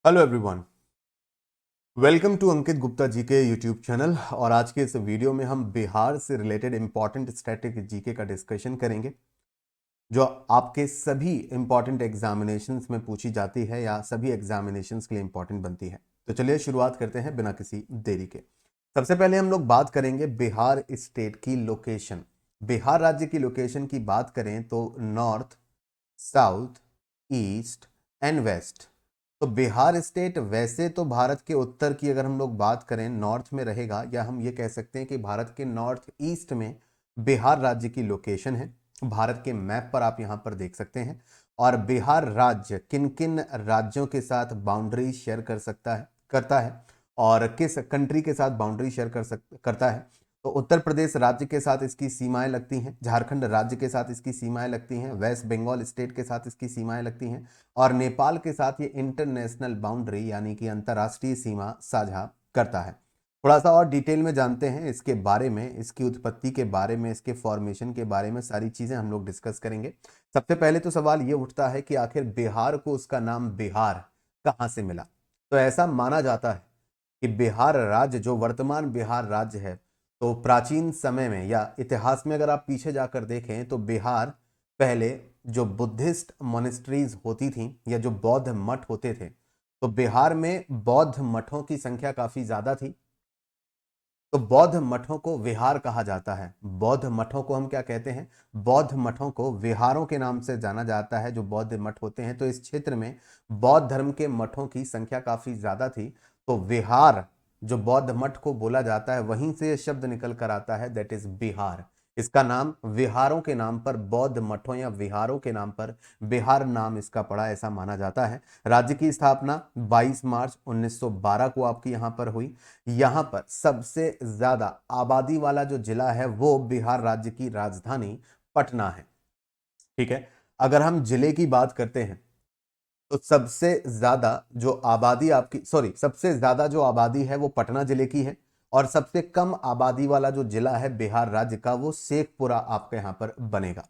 Hello everyone, welcome to अंकित गुप्ता जी के YouTube channel. और आज के इस वीडियो में हम बिहार से रिलेटेड इंपॉर्टेंट स्टैटिक जीके का डिस्कशन करेंगे जो आपके सभी इंपॉर्टेंट एग्जामिनेशंस में पूछी जाती है या सभी एग्जामिनेशंस के लिए इंपॉर्टेंट बनती है। तो चलिए शुरुआत करते हैं बिना किसी देरी के। सबसे पहले हम लोग बात करेंगे बिहार स्टेट की लोकेशन। बिहार राज्य की लोकेशन की बात करें तो north, south, east and west. तो बिहार स्टेट वैसे तो भारत के उत्तर की अगर हम लोग बात करें नॉर्थ में रहेगा, या हम ये कह सकते हैं कि भारत के नॉर्थ ईस्ट में बिहार राज्य की लोकेशन है। भारत के मैप पर आप यहां पर देख सकते हैं। और बिहार राज्य किन किन राज्यों के साथ बाउंड्री शेयर करता है और किस कंट्री के साथ बाउंड्री शेयर करता है। तो उत्तर प्रदेश राज्य के साथ इसकी सीमाएं लगती हैं, झारखंड राज्य के साथ इसकी सीमाएं लगती हैं, वेस्ट बंगाल स्टेट के साथ इसकी सीमाएं लगती हैं, और नेपाल के साथ ये इंटरनेशनल बाउंड्री यानी कि अंतर्राष्ट्रीय सीमा साझा करता है। थोड़ा सा और डिटेल में जानते हैं इसके बारे में, इसकी उत्पत्ति के बारे में, इसके फॉर्मेशन के बारे में, सारी चीजें हम लोग डिस्कस करेंगे। सबसे पहले तो सवाल ये उठता है कि आखिर बिहार को उसका नाम बिहार कहां से मिला। तो ऐसा माना जाता है कि बिहार राज्य, जो वर्तमान बिहार राज्य है, तो प्राचीन समय में या इतिहास में अगर आप पीछे जाकर देखें तो बिहार पहले जो बुद्धिस्ट मोनेस्ट्रीज होती थी या जो बौद्ध मठ होते थे, तो बिहार में बौद्ध मठों की संख्या काफी ज्यादा थी। तो बौद्ध मठों को विहार कहा जाता है। बौद्ध मठों को हम क्या कहते हैं? बौद्ध मठों को विहारों के नाम से जाना जाता है, जो बौद्ध मठ होते हैं। तो इस क्षेत्र में बौद्ध धर्म के मठों की संख्या काफी ज्यादा थी। तो विहार, जो बौद्ध मठ को बोला जाता है, वहीं से यह शब्द निकल कर आता है, दैट इज बिहार। इसका नाम विहारों के नाम पर, बौद्ध मठों या विहारों के नाम पर बिहार नाम इसका पड़ा, ऐसा माना जाता है। राज्य की स्थापना 22 मार्च 1912 को आपकी यहां पर हुई। यहां पर सबसे ज्यादा आबादी वाला जो जिला है वो बिहार राज्य की राजधानी पटना है। ठीक है, अगर हम जिले की बात करते हैं तो सबसे ज्यादा जो आबादी है वो पटना जिले की है। और सबसे कम आबादी वाला जो जिला है बिहार राज्य का, वो शेखपुरा आपके यहां पर बनेगा।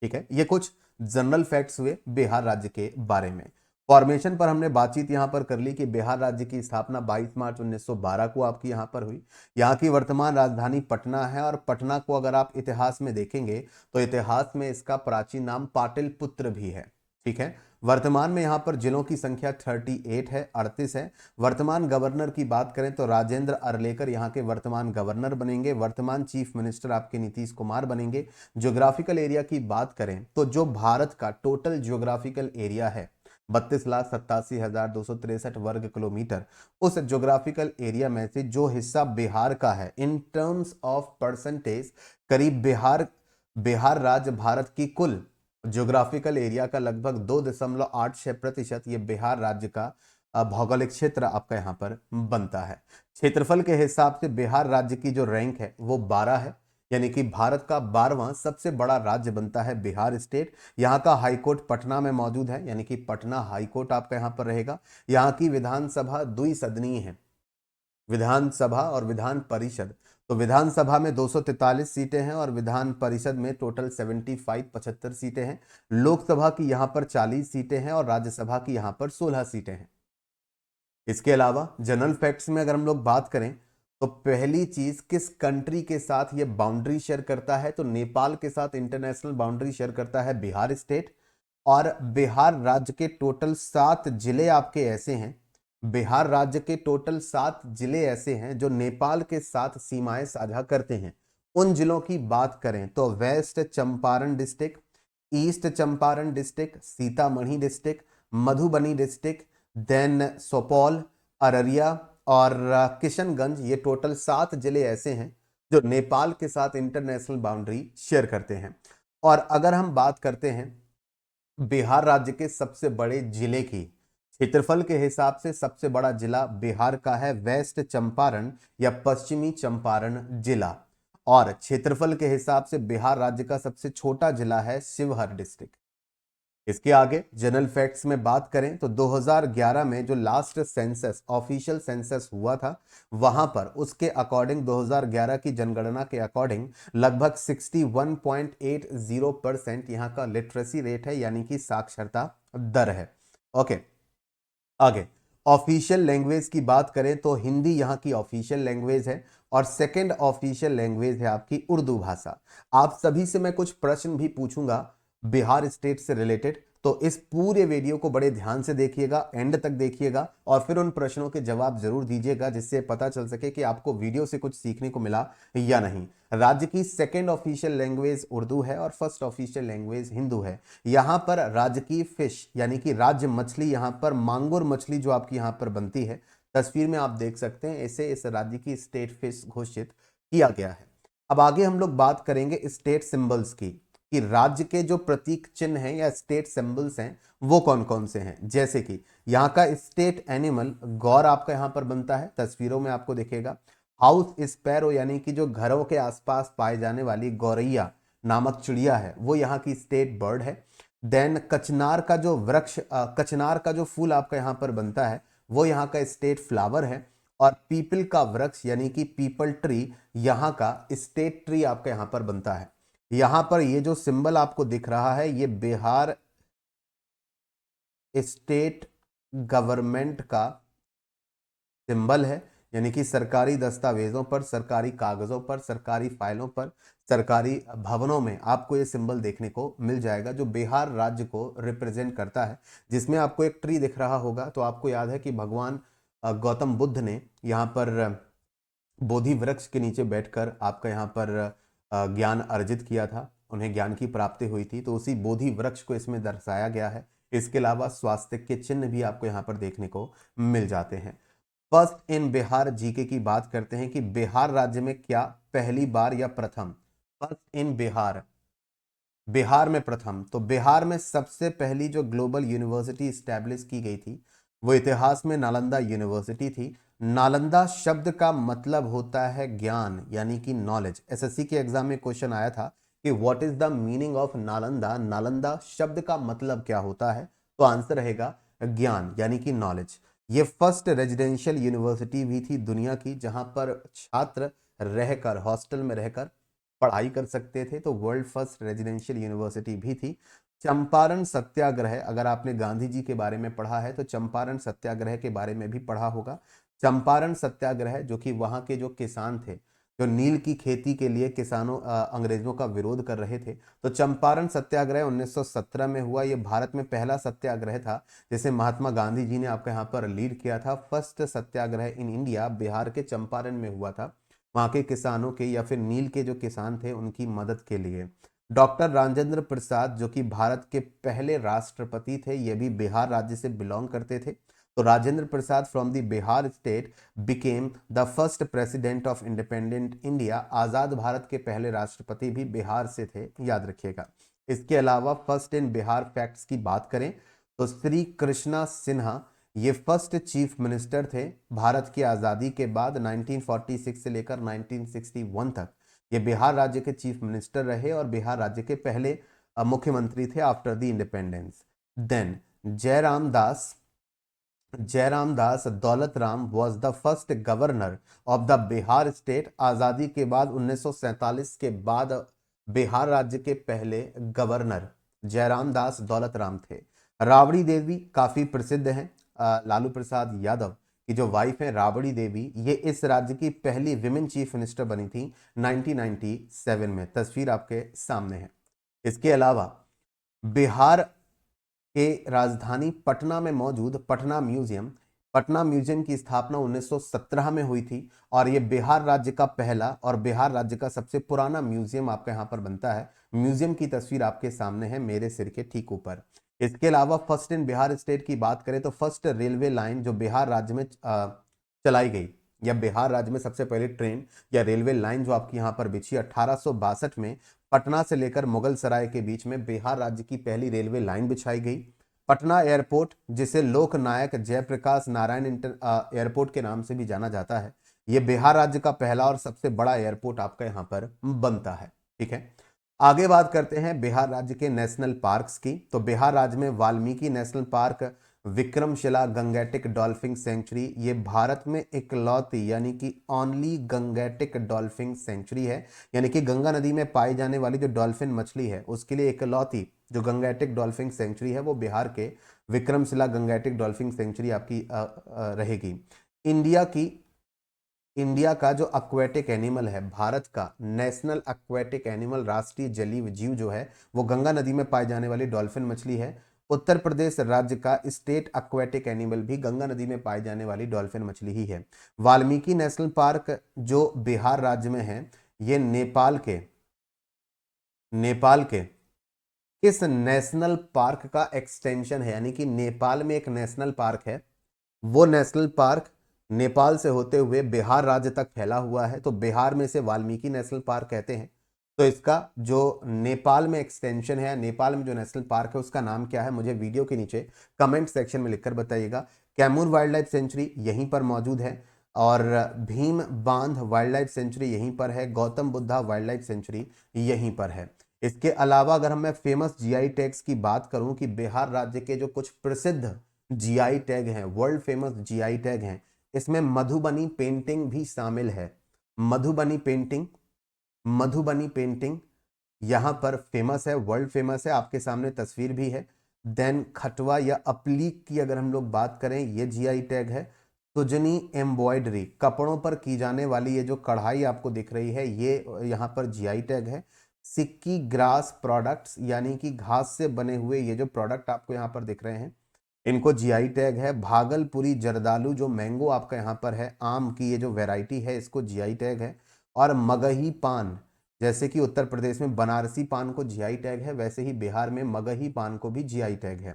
ठीक है, ये कुछ जनरल फैक्ट्स हुए बिहार राज्य के बारे में। फॉर्मेशन पर हमने बातचीत यहां पर कर ली कि बिहार राज्य की स्थापना 22 मार्च 1912 को आपकी यहां पर हुई। यहां की वर्तमान राजधानी पटना है। और पटना को अगर आप इतिहास में देखेंगे तो इतिहास में इसका प्राचीन नाम पाटलिपुत्र भी है। ठीक है, वर्तमान में यहां पर जिलों की संख्या 38 है, 38 है। वर्तमान गवर्नर की बात करें तो राजेंद्र अरलेकर यहां के वर्तमान गवर्नर बनेंगे। वर्तमान चीफ मिनिस्टर आपके नीतीश कुमार बनेंगे। ज्योग्राफिकल एरिया की बात करें तो जो भारत का टोटल ज्योग्राफिकल एरिया है 32,87,263 वर्ग किलोमीटर, उस ज्योग्राफिकल एरिया में से जो हिस्सा बिहार का है इन टर्म्स ऑफ परसेंटेज, करीब बिहार बिहार राज्य भारत की कुल ज्योग्राफिकल एरिया का लगभग 2.86% ये बिहार राज्य का भौगोलिक क्षेत्र आपका यहां पर बनता है। क्षेत्रफल के हिसाब से बिहार राज्य की जो रैंक है वो 12 है, यानी कि भारत का 12वां सबसे बड़ा राज्य बनता है बिहार स्टेट। यहाँ का हाईकोर्ट पटना में मौजूद है, यानी कि पटना हाईकोर्ट आपका यहाँ पर रहेगा। यहाँ की विधानसभा द्विसदनीय है, विधानसभा और विधान परिषद। तो विधानसभा में 243 सीटें हैं और विधान परिषद में टोटल 75 सीटें हैं। लोकसभा की यहाँ पर 40 सीटें हैं और राज्यसभा की यहाँ पर 16 सीटें हैं। इसके अलावा जनरल फैक्ट्स में अगर हम लोग बात करें तो पहली चीज, किस कंट्री के साथ ये बाउंड्री शेयर करता है, तो नेपाल के साथ इंटरनेशनल बाउंड्री शेयर करता है बिहार स्टेट। और बिहार राज्य के टोटल 7 जिले आपके ऐसे हैं, बिहार राज्य के टोटल 7 जिले ऐसे हैं जो नेपाल के साथ सीमाएं साझा करते हैं। उन जिलों की बात करें तो west Champaran district, east Champaran district, Sitamarhi district, Madhubani district, then Supaul, Araria और किशनगंज। ये टोटल 7 जिले ऐसे हैं जो नेपाल के साथ इंटरनेशनल बाउंड्री शेयर करते हैं। और अगर हम बात करते हैं बिहार राज्य के सबसे बड़े जिले की, क्षेत्रफल के हिसाब से सबसे बड़ा जिला बिहार का है वेस्ट चंपारण या पश्चिमी चंपारण जिला। और क्षेत्रफल के हिसाब से बिहार राज्य का सबसे छोटा जिला है शिवहर डिस्ट्रिक्ट। इसके आगे जनरल फैक्ट्स में बात करें तो 2011 में जो लास्ट सेंसस, ऑफिशियल सेंसस हुआ था, वहां पर उसके अकॉर्डिंग 2011 की जनगणना के अकॉर्डिंग लगभग 61.80% यहां का लिटरेसी रेट है, यानी कि साक्षरता दर है। ओके, आगे। ऑफिशियल लैंग्वेज की बात करें तो हिंदी यहाँ की ऑफिशियल लैंग्वेज है और सेकंड ऑफिशियल लैंग्वेज है आपकी उर्दू भाषा। आप सभी से मैं कुछ प्रश्न भी पूछूंगा बिहार स्टेट से रिलेटेड, तो इस पूरे वीडियो को बड़े ध्यान से देखिएगा, एंड तक देखिएगा और फिर उन प्रश्नों के जवाब जरूर दीजिएगा, जिससे पता चल सके कि आपको वीडियो से कुछ सीखने को मिला या नहीं। राज्य की सेकंड ऑफिशियल लैंग्वेज उर्दू है और फर्स्ट ऑफिशियल लैंग्वेज हिंदू है। यहां पर राज्य की फिश यानी कि राज्य मछली, यहां पर मांगुर मछली जो आपकी यहां पर बनती है, तस्वीर में आप देख सकते हैं, इसे इस राज्य की स्टेट फिश घोषित किया गया है। अब आगे हम लोग बात करेंगे स्टेट सिंबल्स की, कि राज्य के जो प्रतीक चिन्ह हैं या स्टेट सिंबल्स हैं वो कौन कौन से हैं। जैसे कि यहाँ का स्टेट एनिमल गौर आपका यहाँ पर बनता है, तस्वीरों में आपको दिखेगा। हाउस स्पैरो यानी कि जो घरों के आसपास पाए जाने वाली गौरैया नामक चिड़िया है वो यहाँ की स्टेट बर्ड है। देन कचनार का जो वृक्ष, कचनार का जो फूल आपका यहाँ पर बनता है वो यहाँ का स्टेट फ्लावर है। और पीपल का वृक्ष यानी कि पीपल ट्री यहाँ का स्टेट ट्री आपका यहाँ पर बनता है। यहां पर ये जो सिंबल आपको दिख रहा है ये बिहार स्टेट गवर्नमेंट का सिंबल है, यानी कि सरकारी दस्तावेजों पर, सरकारी कागजों पर, सरकारी फाइलों पर, सरकारी भवनों में आपको ये सिंबल देखने को मिल जाएगा, जो बिहार राज्य को रिप्रेजेंट करता है। जिसमें आपको एक ट्री दिख रहा होगा, तो आपको याद है कि भगवान गौतम बुद्ध ने यहाँ पर बोधि वृक्ष के नीचे बैठकर आपका यहाँ पर ज्ञान अर्जित किया था, उन्हें ज्ञान की प्राप्ति हुई थी, तो उसी बोधि वृक्ष को इसमें दर्शाया गया है। इसके अलावा स्वास्थ्य के चिन्ह भी आपको यहाँ पर देखने को मिल जाते हैं। फर्स्ट इन बिहार जीके की बात करते हैं कि बिहार राज्य में क्या पहली बार या प्रथम, फर्स्ट इन बिहार, बिहार में प्रथम, तो बिहार में सबसे पहली जो ग्लोबल यूनिवर्सिटी स्टैब्लिश की गई थी वो इतिहास में नालंदा यूनिवर्सिटी थी। नालंदा शब्द का मतलब होता है ज्ञान यानी कि नॉलेज। एसएससी के एग्जाम में क्वेश्चन आया था कि what is the meaning of Nalanda, Nalanda शब्द का मतलब क्या होता है, तो आंसर रहेगा ज्ञान यानी कि नॉलेज। ये फर्स्ट रेजिडेंशियल यूनिवर्सिटी भी थी दुनिया की जहां पर छात्र रहकर, हॉस्टल में रहकर पढ़ाई कर सकते थे, तो वर्ल्ड फर्स्ट रेजिडेंशियल यूनिवर्सिटी भी थी। चंपारण सत्याग्रह, अगर आपने गांधी जी के बारे में पढ़ा है तो चंपारण सत्याग्रह के बारे में भी पढ़ा होगा। चंपारण सत्याग्रह जो कि वहां के जो किसान थे, जो नील की खेती के लिए किसानों अंग्रेजों का विरोध कर रहे थे, तो चंपारण सत्याग्रह 1917 में हुआ। ये भारत में पहला सत्याग्रह था जिसे महात्मा गांधी जी ने आपका यहाँ पर लीड किया था। First Satyagraha in India Bihar के चंपारण में हुआ था, वहां के किसानों के या फिर नील के जो किसान थे उनकी मदद के लिए। डॉक्टर राजेंद्र प्रसाद जो कि भारत के पहले राष्ट्रपति थे, ये भी बिहार राज्य से बिलोंग करते थे। तो Rajendra Prasad from the Bihar state became the first president of independent India. आजाद भारत के पहले राष्ट्रपति भी बिहार से थे, याद रखिएगा। इसके अलावा फर्स्ट इन बिहार फैक्ट्स की बात करें तो श्री कृष्णा सिन्हा ये फर्स्ट चीफ मिनिस्टर थे भारत की आज़ादी के बाद। 1946 से लेकर 1961 तक ये बिहार राज्य के चीफ मिनिस्टर रहे और बिहार राज्य के पहले मुख्यमंत्री थे after the independence. Then Jairam Das Daulat Ram was the first governor of the Bihar state. आज़ादी के बाद 1947 के बाद बिहार राज्य के पहले गवर्नर जयराम दास दौलत राम थे। राबड़ी देवी काफी प्रसिद्ध हैं, लालू प्रसाद यादव की जो वाइफ है राबड़ी देवी, ये इस राज्य की पहली विमेन चीफ मिनिस्टर बनी थी 1997 में। तस्वीर आपके सामने है। इसके अलावा बिहार के राजधानी पटना में मौजूद पटना म्यूजियम की स्थापना 1917 में हुई थी और यह बिहार राज्य का पहला और बिहार राज्य का सबसे पुराना म्यूजियम आपका यहाँ पर बनता है। म्यूजियम की तस्वीर आपके सामने है मेरे सिर के ठीक ऊपर। इसके अलावा फर्स्ट इन बिहार स्टेट की बात करें तो फर्स्ट रेलवे लाइन जो बिहार राज्य में चलाई गई, या बिहार राज्य में सबसे पहले ट्रेन या रेलवे लाइन जो आपकी यहाँ पर बिछी 1862 में पटना से लेकर मुगल सराय के बीच में बिहार राज्य की पहली रेलवे लाइन बिछाई गई। पटना एयरपोर्ट जिसे लोकनायक जयप्रकाश नारायण एयरपोर्ट के नाम से भी जाना जाता है, यह बिहार राज्य का पहला और सबसे बड़ा एयरपोर्ट आपका यहाँ पर बनता है। ठीक है, आगे बात करते हैं बिहार राज्य के नेशनल पार्क्स की। तो बिहार राज्य में Valmiki national park, Vikramshila Gangetic dolphin century, ये भारत में इकलौती यानी कि ओनली गंगेटिक डॉल्फिन सेंचुरी है, यानी कि गंगा नदी में पाई जाने वाली जो डॉल्फिन मछली है उसके लिए इकलौती जो गंगेटिक डॉल्फिन सेंचुरी है वो बिहार के विक्रमशिला गंगेटिक डॉल्फिन सेंचुरी आपकी रहेगी। इंडिया का जो एक्वेटिक एनिमल है, भारत का नेशनल एक्वेटिक एनिमल, राष्ट्रीय जलीय जीव जो है वो गंगा नदी में पाई जाने वाली डॉल्फिन मछली है। उत्तर प्रदेश राज्य का स्टेट एक्वेटिक एनिमल भी गंगा नदी में पाई जाने वाली डॉल्फिन मछली ही है। वाल्मीकि नेशनल पार्क जो बिहार राज्य में है, ये नेपाल के किस नेशनल पार्क का एक्सटेंशन है, यानी कि नेपाल में एक नेशनल पार्क है, वो नेशनल पार्क नेपाल से होते हुए बिहार राज्य तक फैला हुआ है, तो बिहार में से वाल्मीकि नेशनल पार्क कहते हैं। तो इसका जो नेपाल में एक्सटेंशन है, नेपाल में जो नेशनल पार्क है, उसका नाम क्या है, मुझे वीडियो के नीचे कमेंट सेक्शन में लिखकर बताइएगा। कैमूर वाइल्ड लाइफ सेंचुरी यहीं पर मौजूद है, और भीम बांध वाइल्ड लाइफ सेंचुरी यहीं पर है, Gautam Buddha wild life sanctuary यहीं पर है। इसके अलावा अगर मैं फेमस जीआई टैग्स की बात करूं कि बिहार राज्य के जो कुछ प्रसिद्ध जीआई टैग हैं, वर्ल्ड फेमस जीआई टैग हैं, इसमें मधुबनी पेंटिंग भी शामिल है। मधुबनी पेंटिंग यहां पर फेमस है, वर्ल्ड फेमस है, आपके सामने तस्वीर भी है। देन खटवा या अपलीक की अगर हम लोग बात करें, ये जीआई टैग है। सुजनी एम्ब्रॉयडरी, कपड़ों पर की जाने वाली ये जो कढ़ाई आपको दिख रही है, ये यहाँ पर जीआई टैग है। सिक्की ग्रास प्रोडक्ट्स, यानी कि घास से बने हुए ये जो प्रोडक्ट आपको यहाँ पर दिख रहे हैं, इनको जीआई टैग है। भागलपुरी जर्दालू, जो मैंगो आपका यहाँ पर है, आम की ये जो वैरायटी है, इसको जीआई टैग है। और मगही पान, जैसे कि उत्तर प्रदेश में बनारसी पान को जीआई टैग है, वैसे ही बिहार में मगही पान को भी जीआई टैग है।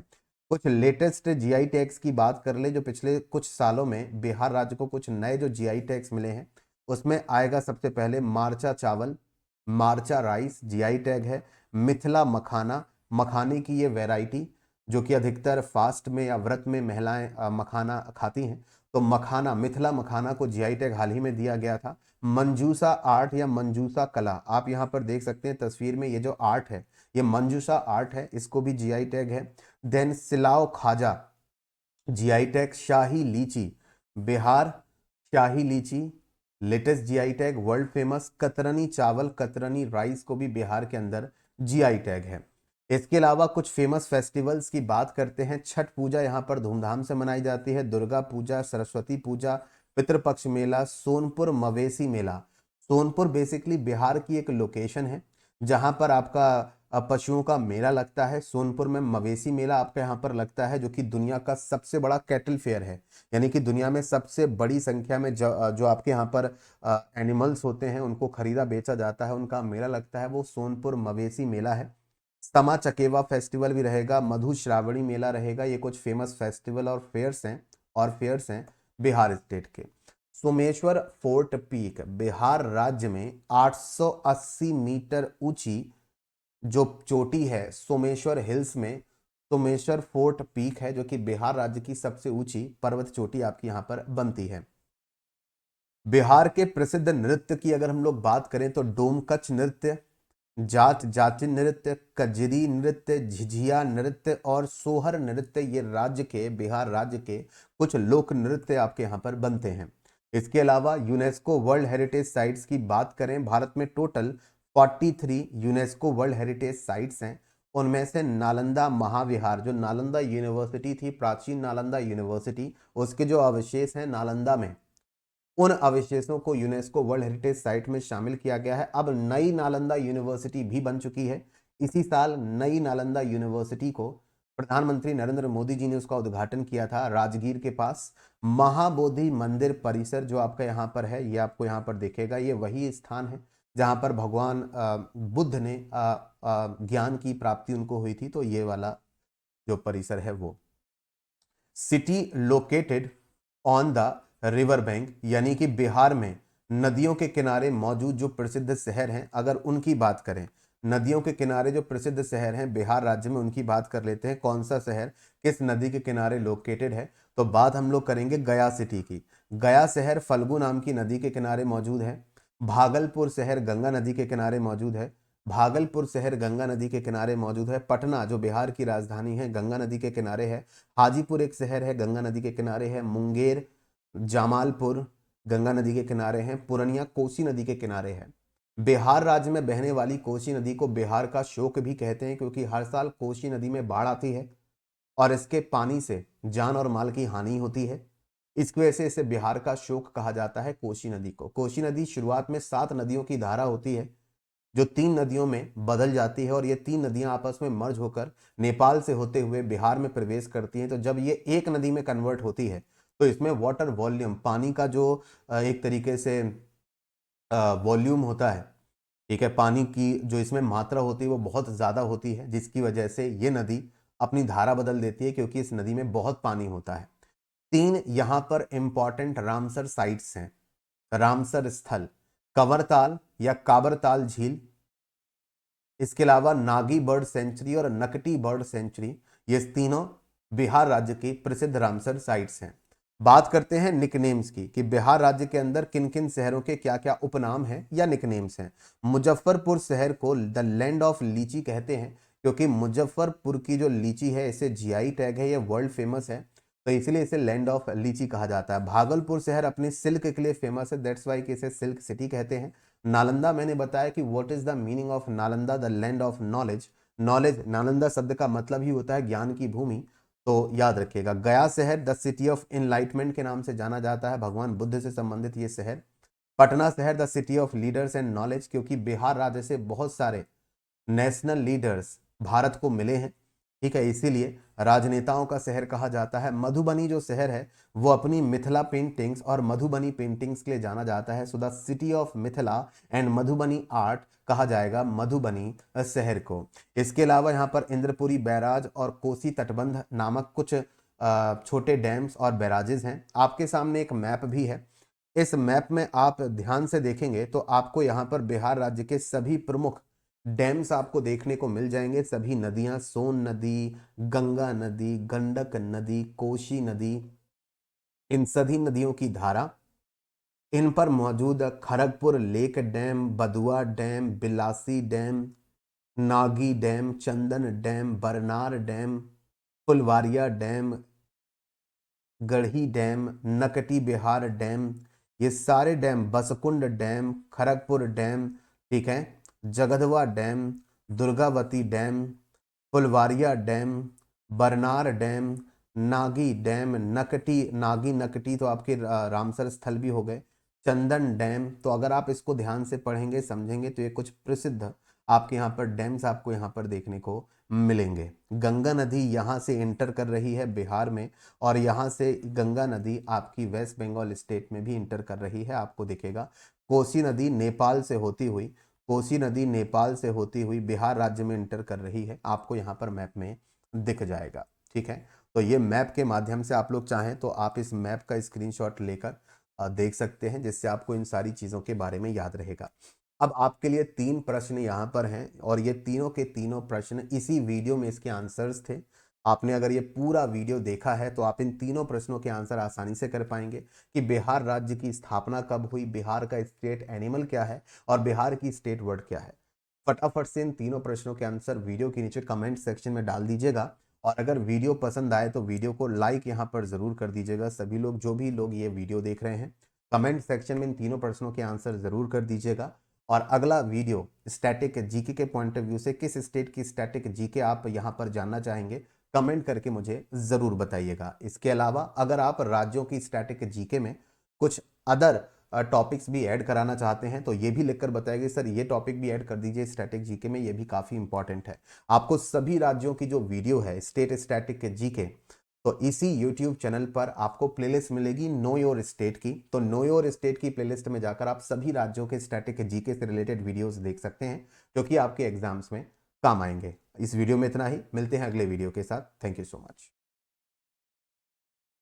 कुछ लेटेस्ट जीआई टैग्स की बात कर ले, जो पिछले कुछ सालों में बिहार राज्य को कुछ नए जो जीआई टैग्स मिले हैं, उसमें आएगा सबसे पहले मार्चा चावल, मार्चा राइस जीआई टैग है। मिथिला मखाना, मखाने की ये वैरायटी जो कि अधिकतर फास्ट में या व्रत में महिलाएं मखाना खाती हैं, तो मखाना, मिथिला मखाना को जीआई टैग हाल ही में दिया गया था। मंजूसा आर्ट या मंजूसा कला, आप यहाँ पर देख सकते हैं तस्वीर में, ये जो आर्ट है ये मंजूसा आर्ट है, इसको भी जीआई टैग है। देन सिलाव खाजा जीआई टैग। शाही लीची, बिहार शाही लीची latest GI tag, world famous. कतरनी चावल, कतरनी राइस को भी बिहार के अंदर जीआई टैग है। इसके अलावा कुछ फेमस फेस्टिवल्स की बात करते हैं। छठ पूजा यहाँ पर धूमधाम से मनाई जाती है, दुर्गा पूजा, सरस्वती पूजा, पितृपक्ष मेला, सोनपुर मवेशी मेला। सोनपुर बेसिकली बिहार की एक लोकेशन है जहां पर आपका पशुओं का मेला लगता है। सोनपुर में मवेशी मेला आपका यहाँ पर लगता है, जो कि दुनिया का सबसे बड़ा कैटल फेयर है, यानी कि दुनिया में सबसे बड़ी संख्या में जो आपके यहाँ पर एनिमल्स होते हैं उनको खरीदा बेचा जाता है, उनका मेला लगता है, वो सोनपुर मवेशी मेला है। समा चकेवा फेस्टिवल भी रहेगा, मधु श्रावणी मेला रहेगा। ये कुछ फेमस फेस्टिवल और फेयर्स हैं बिहार स्टेट के। सोमेश्वर फोर्ट पीक, बिहार राज्य में 880 मीटर ऊंची जो चोटी है सोमेश्वर हिल्स में, सोमेश्वर फोर्ट पीक है, जो कि बिहार राज्य की सबसे ऊंची पर्वत चोटी आपकी यहां पर बनती है। बिहार के प्रसिद्ध नृत्य की अगर हम लोग बात करें तो डोमकच नृत्य, जाट जाति नृत्य, कजरी नृत्य, झिझिया नृत्य और सोहर नृत्य, ये बिहार राज्य के कुछ लोक नृत्य आपके यहाँ पर बनते हैं। इसके अलावा यूनेस्को वर्ल्ड हेरिटेज साइट्स की बात करें, भारत में total 43 UNESCO world heritage sites हैं। उनमें से नालंदा महाविहार, जो नालंदा यूनिवर्सिटी थी, प्राचीन नालंदा यूनिवर्सिटी, उसके जो अवशेष हैं नालंदा में, उन अवशेषों को यूनेस्को वर्ल्ड हेरिटेज साइट में शामिल किया गया है। अब नई नालंदा यूनिवर्सिटी भी बन चुकी है। इसी साल नई नालंदा यूनिवर्सिटी को प्रधानमंत्री नरेंद्र मोदी जी ने उसका उद्घाटन किया था राजगीर के पास। महाबोधि मंदिर परिसर जो आपका यहाँ पर है, ये आपको यहाँ पर दिखेगा, ये वही स्थान है जहाँ पर भगवान बुद्ध ने ज्ञान की प्राप्ति उनको हुई थी, तो ये वाला जो परिसर है वो। City located on the river bank, यानी कि बिहार में नदियों के किनारे मौजूद जो प्रसिद्ध शहर हैं, अगर उनकी बात करें, नदियों के किनारे जो प्रसिद्ध शहर हैं बिहार राज्य में, उनकी बात कर लेते हैं। कौन सा शहर किस नदी के किनारे लोकेटेड है, तो बात हम लोग करेंगे गया सिटी की। गया शहर फल्गु नाम की नदी के किनारे मौजूद है। भागलपुर शहर गंगा नदी के किनारे मौजूद है। भागलपुर शहर गंगा नदी के किनारे मौजूद है। पटना जो बिहार की राजधानी है, गंगा नदी के किनारे है। हाजीपुर एक शहर है, गंगा नदी के किनारे है। मुंगेर, जामालपुर गंगा नदी के किनारे हैं। पूर्णिया कोसी नदी के किनारे है। बिहार राज्य में बहने वाली कोसी नदी को बिहार का शोक भी कहते हैं, क्योंकि हर साल कोसी नदी में बाढ़ आती है। और इसके पानी से जान और माल की हानि होती है। इसकी वजह से इसे बिहार का शोक कहा जाता है कोसी नदी को। कोसी नदी शुरुआत में 7 नदियों की धारा होती है जो 3 नदियों में बदल जाती है और ये 3 नदियां आपस में मर्ज होकर नेपाल से होते हुए बिहार में प्रवेश करती हैं। तो जब ये एक नदी में कन्वर्ट होती है तो इसमें वाटर वॉल्यूम, पानी का जो एक तरीके से वॉल्यूम होता है, ठीक है, पानी की जो इसमें मात्रा होती है वो बहुत ज़्यादा होती है, जिसकी वजह से ये नदी अपनी धारा बदल देती है क्योंकि इस नदी में बहुत पानी होता है। 3 यहाँ पर इंपॉर्टेंट रामसर साइट्स हैं, रामसर स्थल, कंवरताल या काबरताल झील, इसके अलावा नागी बर्ड सेंचुरी और नकटी बर्ड सेंचुरी, ये तीनों बिहार राज्य की प्रसिद्ध रामसर साइट्स हैं। बात करते हैं निकनेम्स की कि बिहार राज्य के अंदर किन किन शहरों के क्या क्या उपनाम हैं या निकनेम्स हैं। मुजफ्फरपुर शहर को द लैंड ऑफ लीची कहते हैं क्योंकि मुजफ्फरपुर की जो लीची है इसे जीआई टैग है, ये वर्ल्ड फेमस है, तो इसलिए इसे लैंड ऑफ लीची कहा जाता है। भागलपुर शहर अपनी सिल्क के लिए फेमस है, दैट्स वाई कि इसे सिल्क सिटी कहते हैं। नालंदा, मैंने बताया कि what is the meaning of Nalanda, the land of knowledge. Knowledge, Nalanda शब्द का मतलब ही होता है ज्ञान की भूमि, तो याद रखिएगा। गया शहर द सिटी ऑफ इनलाइटमेंट के नाम से जाना जाता है, भगवान बुद्ध से संबंधित ये शहर। पटना शहर the city of leaders and knowledge, क्योंकि बिहार राज्य से बहुत सारे नेशनल लीडर्स भारत को मिले हैं, ठीक है, इसीलिए राजनेताओं का शहर कहा जाता है। मधुबनी जो शहर है वो अपनी मिथिला पेंटिंग्स और मधुबनी पेंटिंग्स के लिए जाना जाता है, so the city of Mithila and Madhubani art कहा जाएगा मधुबनी शहर को। इसके अलावा यहाँ पर इंद्रपुरी बैराज और कोसी तटबंध नामक कुछ छोटे डैम्स और बैराजेस हैं। आपके सामने एक मैप भी है, इस मैप में आप ध्यान से देखेंगे तो आपको यहाँ पर बिहार राज्य के सभी प्रमुख डैम्स आपको देखने को मिल जाएंगे। सभी नदियां, सोन नदी, गंगा नदी, गंडक नदी, कोसी नदी, इन सभी नदियों की धारा, इन पर मौजूद Kharagpur lake dam, Badua dam, Bilasi dam, Nagi dam, Chandan dam, Barnar dam, Phulwaria dam, Garhi dam, Nakti Bihar dam, ये सारे dam, Baskund dam, Kharagpur dam, ठीक है, Jagdhwa dam, Durgavati dam, Phulwaria dam, Barnar dam, Nagi dam, Nakti, Nagi Nakti तो आपके रामसर स्थल भी हो गए, चंदन डैम। तो अगर आप इसको ध्यान से पढ़ेंगे समझेंगे तो ये कुछ प्रसिद्ध आपके यहाँ पर डैम्स आपको यहाँ पर देखने को मिलेंगे। गंगा नदी यहाँ से इंटर कर रही है बिहार में और यहाँ से गंगा नदी आपकी वेस्ट बंगाल स्टेट में भी इंटर कर रही है, आपको दिखेगा। कोसी नदी नेपाल से होती हुई, कोसी नदी नेपाल से होती हुई बिहार राज्य में इंटर कर रही है, आपको यहाँ पर मैप में दिख जाएगा, ठीक है। तो ये मैप के माध्यम से आप लोग चाहें तो आप इस मैप का स्क्रीनशॉट लेकर देख सकते हैं, जिससे आपको इन सारी चीज़ों के बारे में याद रहेगा। अब आपके लिए 3 प्रश्न यहाँ पर हैं और ये तीनों के तीनों प्रश्न इसी वीडियो में इसके आंसर्स थे। आपने अगर ये पूरा वीडियो देखा है तो आप इन तीनों प्रश्नों के आंसर आसानी से कर पाएंगे कि बिहार राज्य की स्थापना कब हुई, बिहार का स्टेट एनिमल क्या है और बिहार की स्टेट वर्ड क्या है। फटाफट से इन तीनों प्रश्नों के आंसर वीडियो के नीचे कमेंट सेक्शन में डाल दीजिएगा और अगर वीडियो पसंद आए तो वीडियो को लाइक यहाँ पर जरूर कर दीजिएगा। सभी लोग, जो भी लोग ये वीडियो देख रहे हैं, कमेंट सेक्शन में इन तीनों प्रश्नों के आंसर जरूर कर दीजिएगा। और अगला वीडियो स्टैटिक जीके के पॉइंट ऑफ व्यू से किस स्टेट की स्टैटिक जीके आप यहाँ पर जानना चाहेंगे, कमेंट करके मुझे जरूर बताइएगा। इसके अलावा अगर आप राज्यों की स्टैटिक जीके में कुछ अदर टॉपिक्स भी ऐड कराना चाहते हैं तो ये भी लिखकर बताइए सर ये टॉपिक भी ऐड कर दीजिए स्टैटिक जीके में, ये भी काफ़ी इंपॉर्टेंट है। आपको सभी राज्यों की जो वीडियो है स्टेट स्टैटिक जीके, तो इसी YouTube चैनल पर आपको प्लेलिस्ट मिलेगी नो योर स्टेट की, तो नो योर स्टेट की प्लेलिस्ट में जाकर आप सभी राज्यों के स्टैटिक जीके से रिलेटेड वीडियोस देख सकते हैं जो कि आपके एग्जाम्स में काम आएंगे। इस वीडियो में इतना ही, मिलते हैं अगले वीडियो के साथ। Thank you so much.